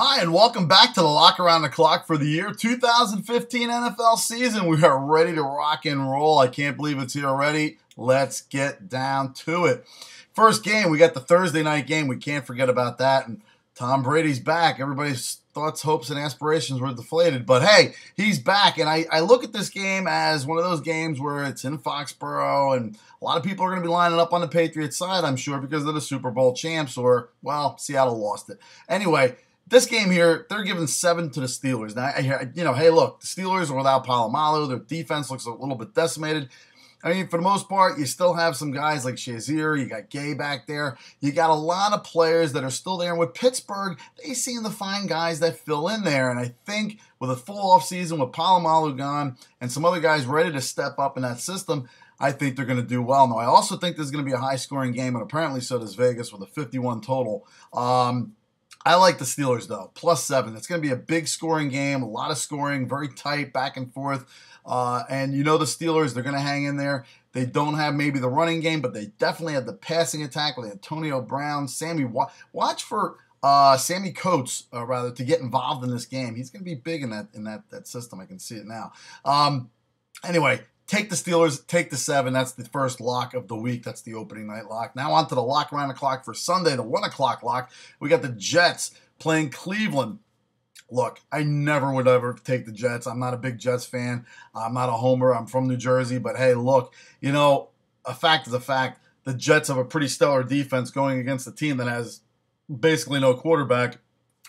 Hi, and welcome back to the Lock Around the Clock for the year 2015 NFL season. We are ready to rock and roll. I can't believe it's here already. Let's get down to it. First game, we got the Thursday night game. We can't forget about that. And Tom Brady's back. Everybody's thoughts, hopes, and aspirations were deflated. But hey, he's back. And I look at this game as one of those games where it's in Foxborough. And a lot of people are going to be lining up on the Patriots side, I'm sure, because they're the Super Bowl champs. Or, well, Seattle lost it. Anyway, this game here, they're giving 7 to the Steelers. Now, hey, look, the Steelers are without Palomalu. Their defense looks a little bit decimated. I mean, for the most part, you still have some guys like Shazier. You got Gay back there. You got a lot of players that are still there. And with Pittsburgh, they seem to find guys that fill in there. And I think with a full offseason, with Palomalu gone and some other guys ready to step up in that system, I think they're going to do well. Now, I also think this is going to be a high-scoring game, and apparently so does Vegas with a 51 total. I like the Steelers, though, +7. It's going to be a big scoring game, a lot of scoring, very tight, back and forth. And you know the Steelers, they're going to hang in there. They don't have maybe the running game, but they definitely have the passing attack with Antonio Brown. Watch for Sammy Coates, to get involved in this game. He's going to be big in that system. I can see it now. Anyway, take the Steelers, take the 7. That's the first lock of the week. That's the opening night lock. Now on to the lock around the clock for Sunday, the 1 o'clock lock. We got the Jets playing Cleveland. Look, I never would ever take the Jets. I'm not a big Jets fan. I'm not a homer. I'm from New Jersey. But hey, look, a fact is a fact. The Jets have a pretty stellar defense going against a team that has basically no quarterback.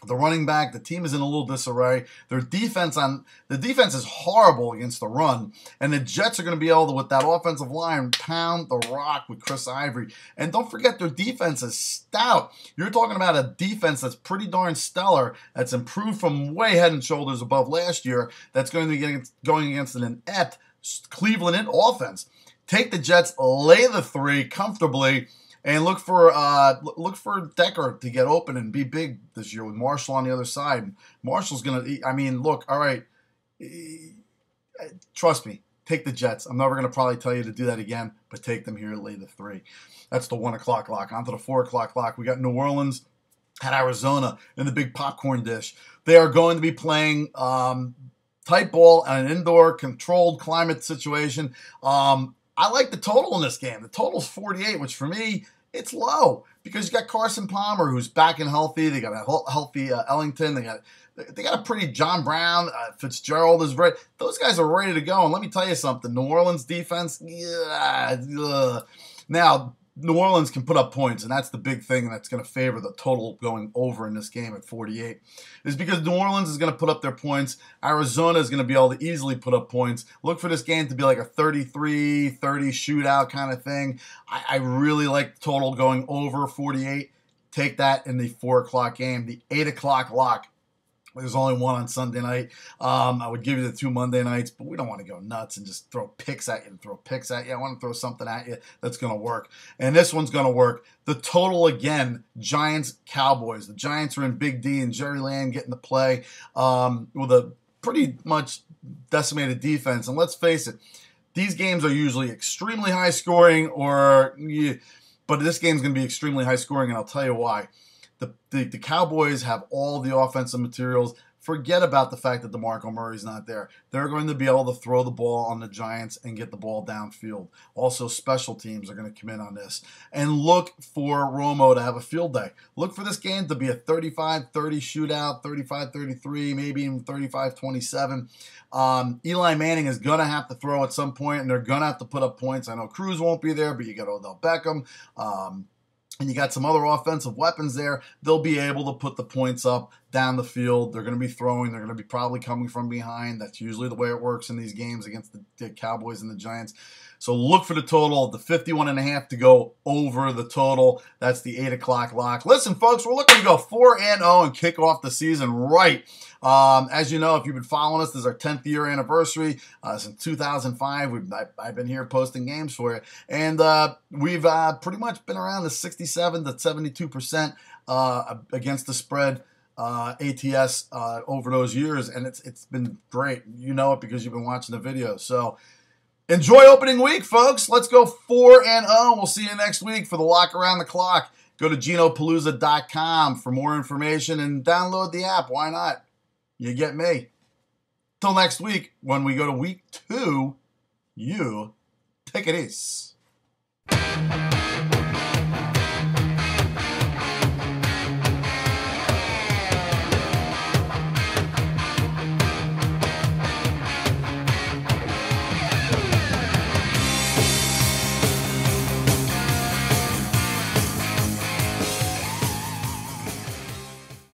The running back, the team is in a little disarray. The defense is horrible against the run, and the Jets are going to be able to, with that offensive line, pound the rock with Chris Ivory. And don't forget, their defense is stout. You're talking about a defense that's pretty darn stellar, that's improved from way head and shoulders above last year, that's going to be going against an inept Cleveland offense. Take the Jets, lay the 3 comfortably. And look for Decker to get open and be big this year with Marshall on the other side. Marshall's going to, look, all right, trust me, take the Jets. I'm never going to probably tell you to do that again, but take them here, lay the 3. That's the 1 o'clock lock. On to the 4 o'clock lock. We got New Orleans at Arizona in the big popcorn dish. They are going to be playing tight ball on an indoor controlled climate situation. I like the total in this game. The total's 48, which for me, it's low because you got Carson Palmer, who's back and healthy. They got a healthy Ellington. They got a pretty John Brown. Fitzgerald is ready. Those guys are ready to go. And let me tell you something. New Orleans defense, Now, New Orleans can put up points, and that's the big thing that's going to favor the total going over in this game at 48, is because New Orleans is going to put up their points. Arizona is going to be able to easily put up points. Look for this game to be like a 33-30 shootout kind of thing. I really like the total going over 48. Take that in the 4 o'clock game. The 8 o'clock lock. There's only one on Sunday night. I would give you the 2 Monday nights, but we don't want to go nuts and just throw picks at you and throw picks at you. I want to throw something at you that's going to work. And this one's going to work. The total again, Giants-Cowboys. The Giants are in Big D and Jerry Land getting to play with a pretty much decimated defense. And let's face it, these games are usually extremely high scoring, but this game's going to be extremely high scoring, and I'll tell you why. The Cowboys have all the offensive materials. Forget about the fact that DeMarco Murray's not there. They're going to be able to throw the ball on the Giants and get the ball downfield. Also, special teams are going to come in on this. And look for Romo to have a field day. Look for this game to be a 35-30 shootout, 35-33, maybe even 35-27. Eli Manning is going to have to throw at some point, and they're going to have to put up points. I know Cruz won't be there, but you got Odell Beckham. And you got some other offensive weapons there. They'll be able to put the points up down the field. They're going to be throwing. They're going to be probably coming from behind. That's usually the way it works in these games against the Cowboys and the Giants. So look for the total, the 51.5 to go over the total. That's the 8 o'clock lock. Listen, folks, we're looking to go 4-0 and kick off the season right. As you know, if you've been following us, this is our 10th year anniversary. Since 2005, I've been here posting games for you. And we've pretty much been around the 67 to 72% against the spread ATS over those years. And it's been great. You know it because you've been watching the videos. So enjoy opening week, folks. Let's go 4-0. We'll see you next week for the Lock Around the Clock. Go to GinoPalooza.com for more information and download the app. Why not? You get me. Till next week, when we go to week 2, you take it easy.